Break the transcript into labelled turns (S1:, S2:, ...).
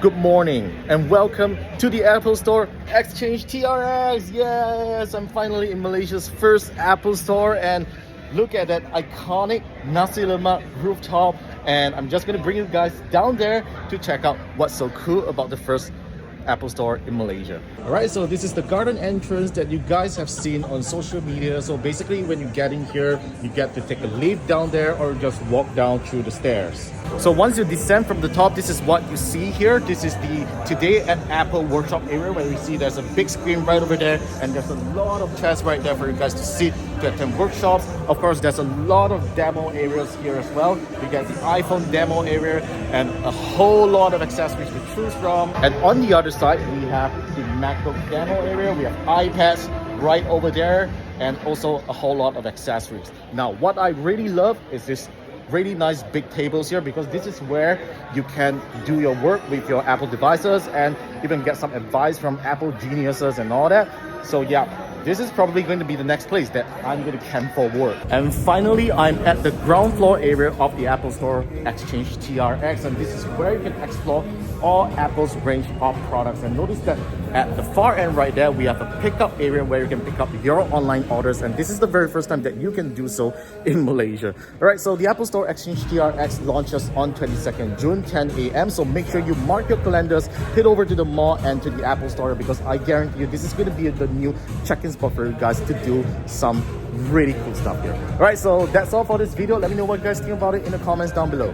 S1: good morning, and welcome to the Apple Store Exchange TRX. Yes, I'm finally in Malaysia's first Apple Store, and look at that iconic nasi lemak rooftop. And I'm just gonna bring you guys down there to check out what's so cool about the first Apple Store in Malaysia. Alright, so this is the garden entrance that you guys have seen on social media. So basically when you get in here, you get to take a lift down there or just walk down through the stairs. So once you descend from the top, this is what you see here. This is the Today at Apple workshop area, where you see there's a big screen right over there, and there's a lot of chairs right there for you guys to sit to attend workshops. Of course, there's a lot of demo areas here as well. You get the iPhone demo area and a whole lot of accessories to choose from. And on the other side, we have the MacBook demo area. We have iPads right over there, and also a whole lot of accessories. Now, what I really love is this really nice big tables here, because this is where you can do your work with your Apple devices and even get some advice from Apple geniuses and all that. So yeah, this is probably going to be the next place that I'm going to camp for work. And finally, I'm at the ground floor area of the Apple Store Exchange TRX, and this is where you can explore all Apple's range of products. And notice that at the far end right there, we have a pickup area where you can pick up your online orders, and this is the very first time that you can do so in Malaysia. All right, so the Apple Store Exchange TRX launches on 22nd June, 10 a.m. So make sure you mark your calendars, head over to the mall and to the Apple Store, because I guarantee you this is going to be the new check-in spot for you guys to do some really cool stuff here. All right, so that's all for this video. Let me know what you guys think about it in the comments down below.